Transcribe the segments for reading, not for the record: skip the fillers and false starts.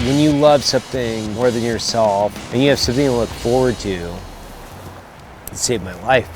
When you love something more than yourself and you have something to look forward to, it saved my life.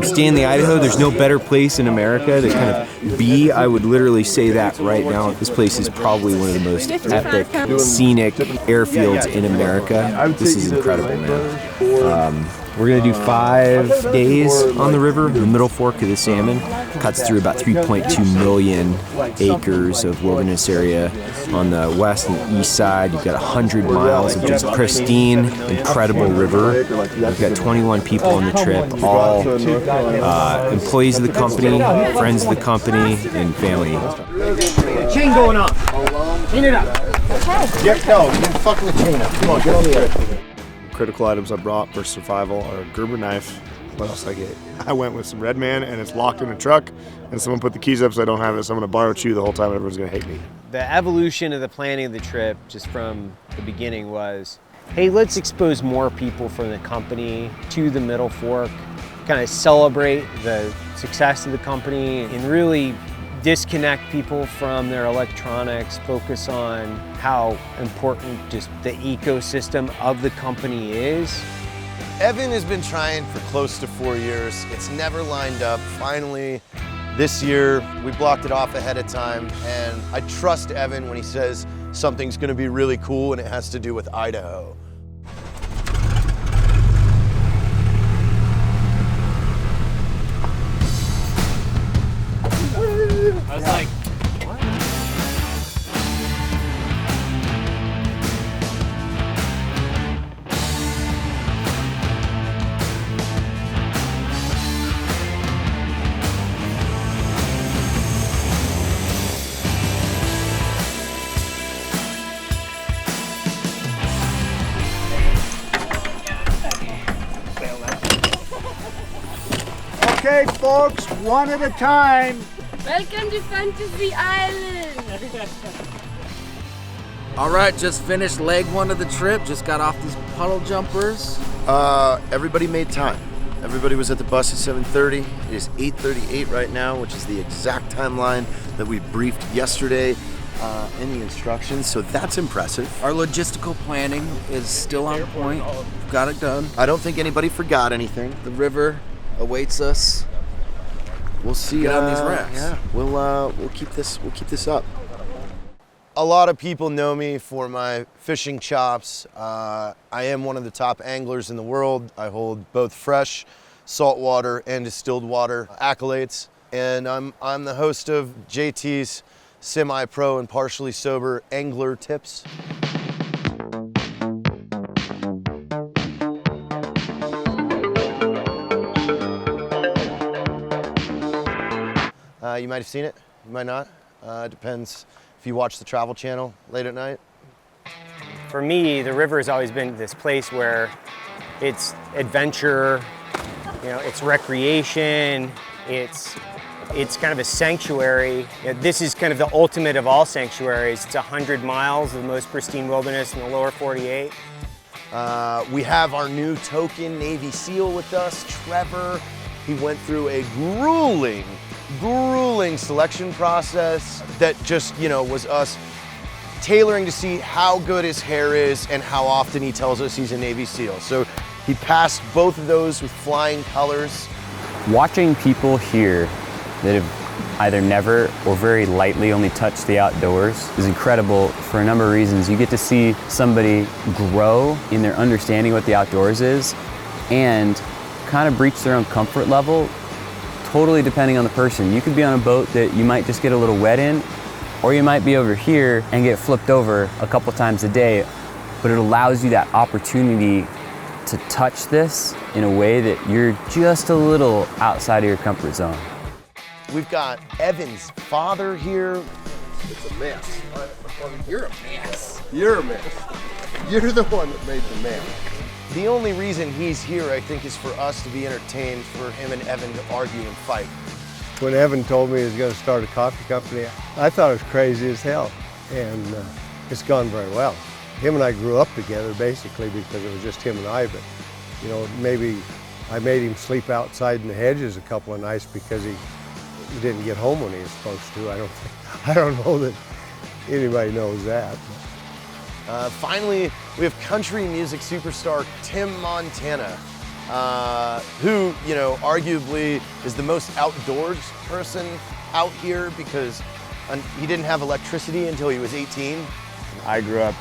Stanley, Idaho, there's no better place in America to kind of be. I would literally say that right now. This place is probably one of the most epic, scenic airfields in America. This is incredible, man. We're gonna do 5 days on the river, the Middle Fork of the Salmon. Cuts through about 3.2 million acres of wilderness area on the west and east side. You've got 100 miles of just pristine, incredible river. We've got 21 people on the trip, all employees of the company, friends of the company, and family. Chain going on. Chain it up. Yeah, no, you're fucking the chain up. Come on, get on the air. Critical items I brought for survival are a Gerber knife. What else I get? I went with some Red Man, and it's locked in a truck, and someone put the keys up so I don't have it, so I'm gonna borrow chew the whole time and everyone's gonna hate me. The evolution of the planning of the trip, just from the beginning, was, hey, let's expose more people from the company to the Middle Fork, kind of celebrate the success of the company, and really disconnect people from their electronics, focus on how important just the ecosystem of the company is. Evan has been trying for close to 4 years. It's never lined up. Finally, this year, we blocked it off ahead of time, and I trust Evan when he says something's gonna be really cool and it has to do with Idaho. I was like, what? Okay, folks, one at a time. Welcome to Fantasy Island! All right, just finished leg 1 of the trip. Just got off these puddle jumpers. Everybody made time. Everybody was at the bus at 7:30. It is 8:38 right now, which is the exact timeline that we briefed yesterday in the instructions, so that's impressive. Our logistical planning is still on point. Got it done. I don't think anybody forgot anything. The river awaits us. We'll see. Get on these racks. Yeah, we'll keep this up. A lot of people know me for my fishing chops. I am one of the top anglers in the world. I hold both fresh, saltwater, and distilled water accolades. And I'm the host of JT's semi-pro and partially sober angler tips. You might have seen it, you might not. Depends if you watch the Travel Channel late at night. For me, the river has always been this place where it's adventure, you know, it's recreation, it's kind of a sanctuary. You know, this is kind of the ultimate of all sanctuaries. It's 100 miles of the most pristine wilderness in the lower 48. We have our new token Navy SEAL with us, Trevor. He went through a grueling selection process that just, you know, was us tailoring to see how good his hair is and how often he tells us he's a Navy SEAL. So he passed both of those with flying colors. Watching people here that have either never or very lightly only touched the outdoors is incredible for a number of reasons. You get to see somebody grow in their understanding what the outdoors is and kind of breach their own comfort level, totally depending on the person. You could be on a boat that you might just get a little wet in, or you might be over here and get flipped over a couple times a day, but it allows you that opportunity to touch this in a way that you're just a little outside of your comfort zone. We've got Evan's father here. It's a mess. You're a mess. You're a mess. You're the one that made the mess. The only reason he's here, I think, is for us to be entertained, for him and Evan to argue and fight. When Evan told me he was going to start a coffee company, I thought it was crazy as hell, and it's gone very well. Him and I grew up together basically because it was just him and I, but you know, maybe I made him sleep outside in the hedges a couple of nights because he didn't get home when he was supposed to. I don't know that anybody knows that. Finally, we have country music superstar Tim Montana, who, you know, arguably is the most outdoors person out here because he didn't have electricity until he was 18. I grew up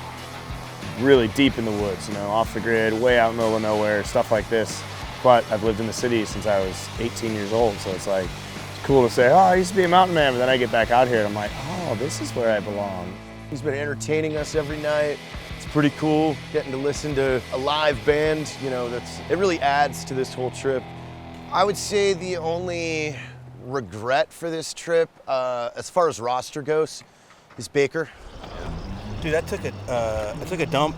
really deep in the woods, you know, off the grid, way out in the middle of nowhere, stuff like this. But I've lived in the city since I was 18 years old, so it's like, it's cool to say, oh, I used to be a mountain man, but then I get back out here and I'm like, oh, this is where I belong. He's been entertaining us every night. It's pretty cool getting to listen to a live band, you know, it really adds to this whole trip. I would say the only regret for this trip, as far as roster goes, is Baker. Dude, I took a dump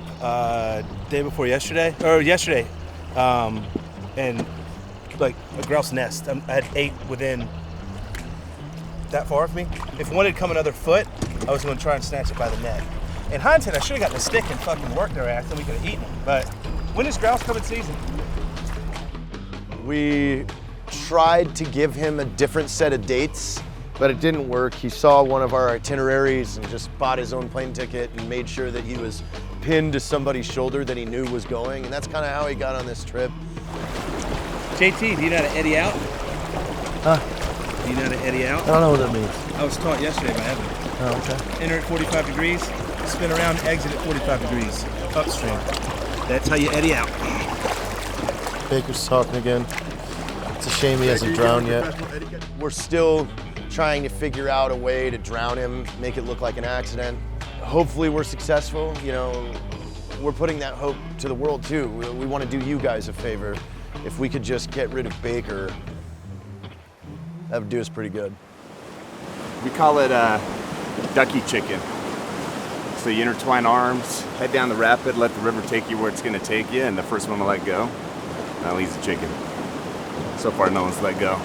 day before yesterday, and like a grouse nest. I had 8 within that far of me. If one had come another foot, I was going to try and snatch it by the neck. In hindsight, I should have gotten a stick and fucking worked their ass, and we could have eaten them. But when does grouse come in season? We tried to give him a different set of dates, but it didn't work. He saw one of our itineraries and just bought his own plane ticket and made sure that he was pinned to somebody's shoulder that he knew was going, and that's kind of how he got on this trip. JT, do you know how to eddy out? Huh? Do you know how to eddy out? I don't know what that means. I was taught yesterday by Evan. Oh, okay. Enter at 45 degrees, spin around, exit at 45 degrees, upstream. That's how you eddy out. Baker's talking again. It's a shame he hasn't drowned yet. We're still trying to figure out a way to drown him, make it look like an accident. Hopefully we're successful. You know, we're putting that hope to the world too. We want to do you guys a favor. If we could just get rid of Baker, that would do us pretty good. We call it ducky chicken. So you intertwine arms, head down the rapid, let the river take you where it's gonna take you, and the first one to let go, that leaves the chicken. So far, no one's let go.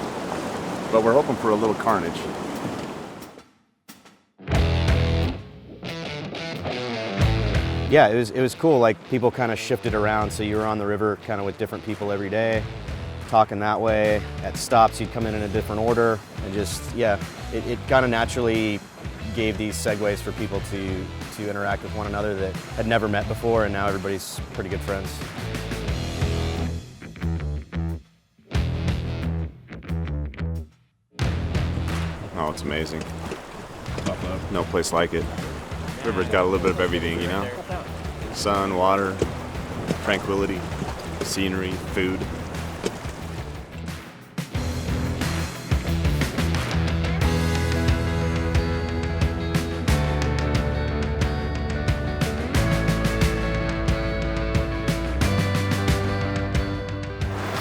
But we're hoping for a little carnage. Yeah, it was cool. Like, people kind of shifted around, so you were on the river kind of with different people every day, talking that way. At stops, you'd come in a different order, and just, yeah, it kind of naturally gave these segues for people to interact with one another that had never met before, and now everybody's pretty good friends. Oh, it's amazing. No place like it. River's got a little bit of everything, you know? Sun, water, tranquility, scenery, food.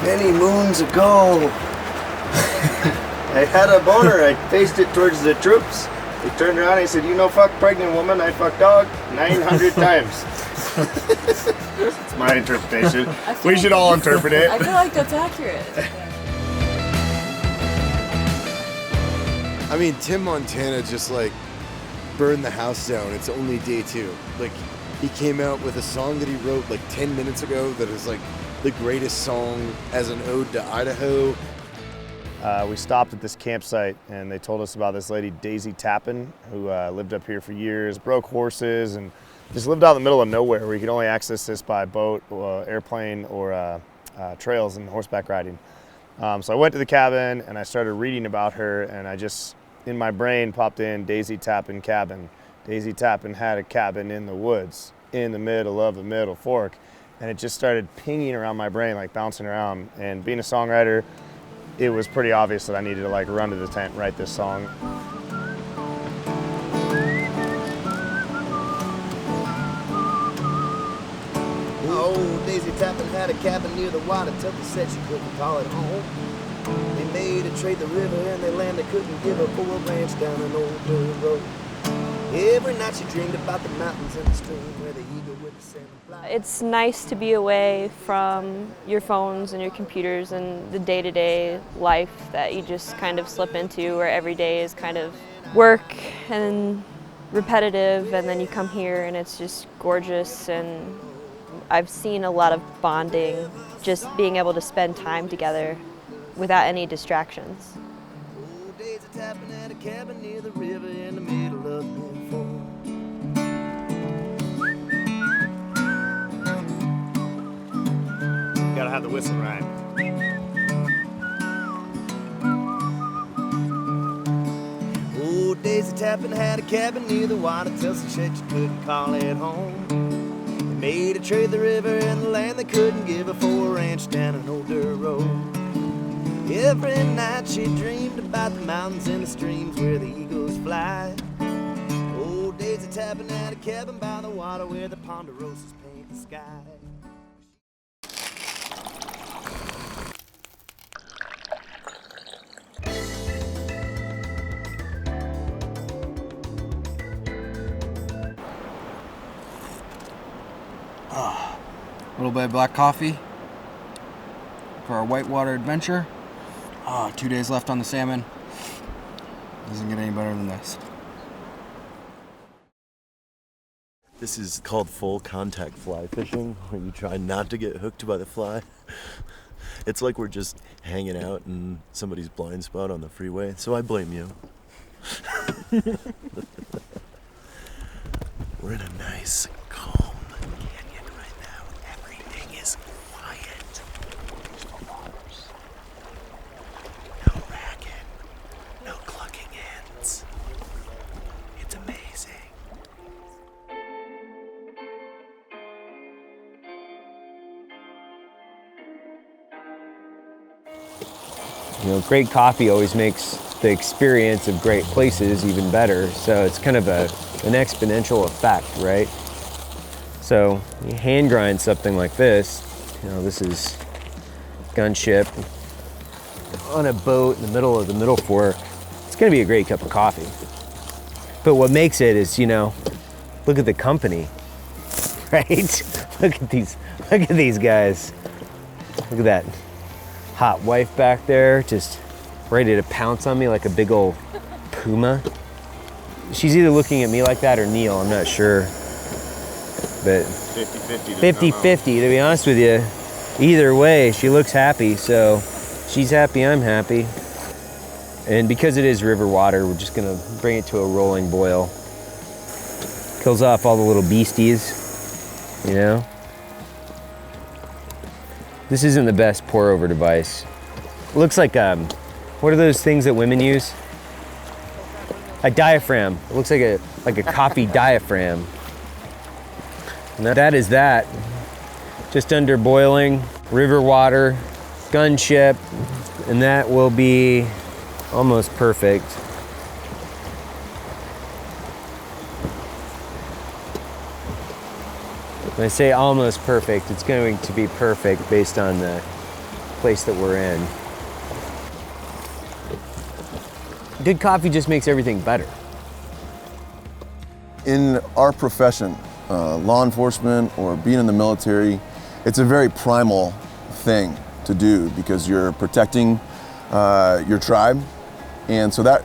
Many moons ago, I had a boner. I faced it towards the troops. They turned around and I said, you know, fuck pregnant woman, I fuck dog 900 times. It's my interpretation. We should all interpret it. I feel like that's accurate. I mean, Tim Montana just like burned the house down. It's only day 2. Like, he came out with a song that he wrote like 10 minutes ago that is like the greatest song as an ode to Idaho. We stopped at this campsite and they told us about this lady, Daisy Tappan, who lived up here for years, broke horses, and just lived out in the middle of nowhere where you could only access this by boat, airplane, or trails and horseback riding. So I went to the cabin and I started reading about her, and I just, in my brain, popped in Daisy Tappan cabin. Daisy Tappan had a cabin in the woods in the middle of the Middle Fork. And it just started pinging around my brain, like bouncing around. And being a songwriter, it was pretty obvious that I needed to like run to the tent and write this song. Oh, Daisy Tappan had a cabin near the water. Tucky said she couldn't call it home. They made her trade the river and the land they couldn't give her for a ranch down an old dirt road. Every night she dreamed about the mountains and the stream where the eagle with the salmon fly. It's nice to be away from your phones and your computers and the day-to-day life that you just kind of slip into, where every day is kind of work and repetitive, and then you come here and it's just gorgeous. And I've seen a lot of bonding, just being able to spend time together without any distractions. Old days of tapping at a cabin near the river in the middle of Middle Fork. Gotta have the whistle right. Old days of tapping had a cabin near the water till some shit you couldn't call it home. They made a trade the river and the land they couldn't give her for a ranch down an old dirt road. Every night she dreamed about the mountains and the streams where the eagles fly. Old days of tapping at a cabin by the water where the ponderosas paint the sky. A little bit of black coffee for our whitewater adventure. 2 days left on the salmon. Doesn't get any better than this. This is called full contact fly fishing, where you try not to get hooked by the fly. It's like we're just hanging out in somebody's blind spot on the freeway, so I blame you. We're in a nice, calm canyon right now. Everything is quiet. No racket, no clucking ends. It's amazing. You know, great coffee always makes the experience of great places even better. So it's kind of an exponential effect, right? So you hand grind something like this. You know, this is gunship on a boat in the middle of the Middle Fork. It's gonna be a great cup of coffee. But what makes it is, you know, look at the company, right? Look at these guys. Look at that hot wife back there, just ready to pounce on me like a big old puma. She's either looking at me like that or Neil, I'm not sure. But 50-50, to be honest with you. Either way, she looks happy, so she's happy, I'm happy. And because it is river water, we're just gonna bring it to a rolling boil. Kills off all the little beasties, you know? This isn't the best pour over device. It looks like, what are those things that women use? A diaphragm. It looks like a coffee diaphragm. And that is that. Just under boiling, river water, gunship, and that will be almost perfect. When I say almost perfect, it's going to be perfect based on the place that we're in. Good coffee just makes everything better. In our profession, law enforcement or being in the military, it's a very primal thing to do because you're protecting your tribe, and so that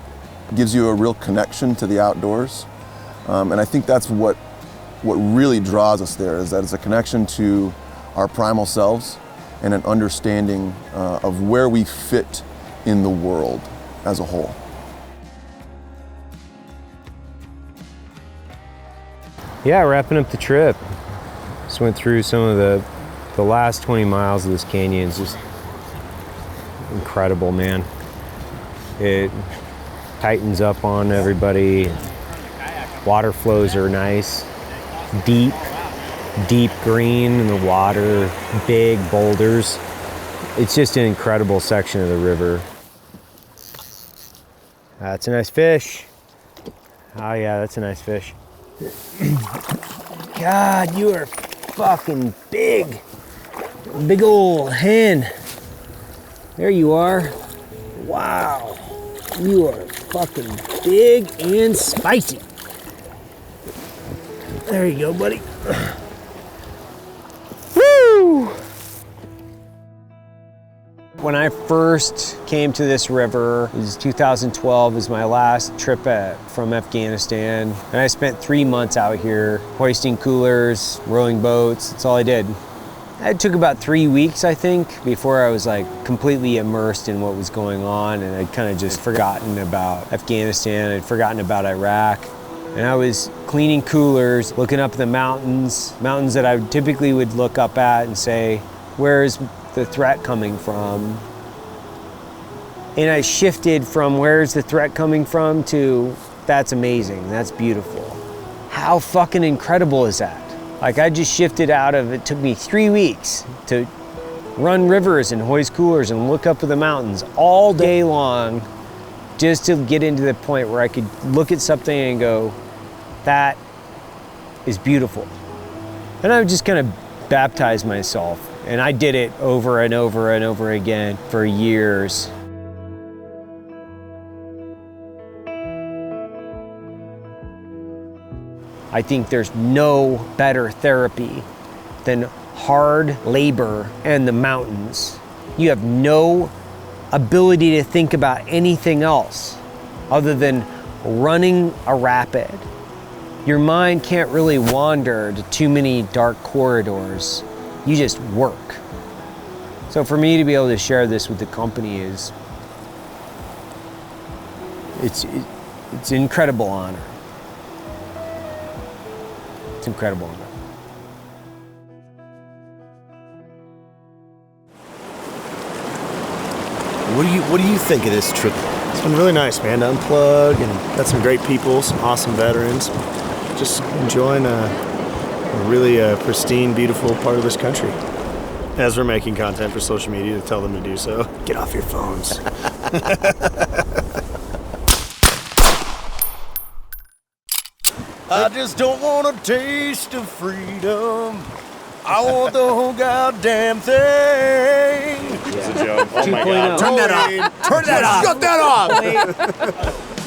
gives you a real connection to the outdoors. And I think that's what really draws us there, is that it's a connection to our primal selves and an understanding of where we fit in the world as a whole. Yeah, wrapping up the trip. Just went through some of the last 20 miles of this canyon. It's just incredible, man. It tightens up on everybody. Water flows are nice. Deep green in the water, big boulders. It's just an incredible section of the river. That's a nice fish. Oh yeah, that's a nice fish. God, you are fucking big. Big old hen. There you are. Wow. You are fucking big and spicy. There you go, buddy. Woo! When I first came to this river, it was 2012, was my last trip from Afghanistan. And I spent 3 months out here hoisting coolers, rowing boats. That's all I did. It took about 3 weeks, I think, before I was like completely immersed in what was going on. And I'd kind of just forgotten about Afghanistan. I'd forgotten about Iraq. And I was cleaning coolers, looking up the mountains that I typically would look up at and say, where's the threat coming from? And I shifted from where's the threat coming from to that's amazing, that's beautiful. How fucking incredible is that? Like I just shifted out of, it took me 3 weeks to run rivers and hoist coolers and look up at the mountains all day long just to get into the point where I could look at something and go, that is beautiful. And I would just kind of baptize myself. And I did it over and over and over again for years. I think there's no better therapy than hard labor and the mountains. You have no ability to think about anything else other than running a rapid. Your mind can't really wander to too many dark corridors. You just work. So for me to be able to share this with the company is, it's an incredible honor. It's an incredible honor. What do you think of this trip? It's been really nice, man, to unplug and got some great people, some awesome veterans. Just enjoying a really pristine, beautiful part of this country. As we're making content for social media to tell them to do so, get off your phones. I just don't want a taste of freedom. I want the whole goddamn thing. It's a joke. Oh my God. Turn that off. Turn that off. Shut that off.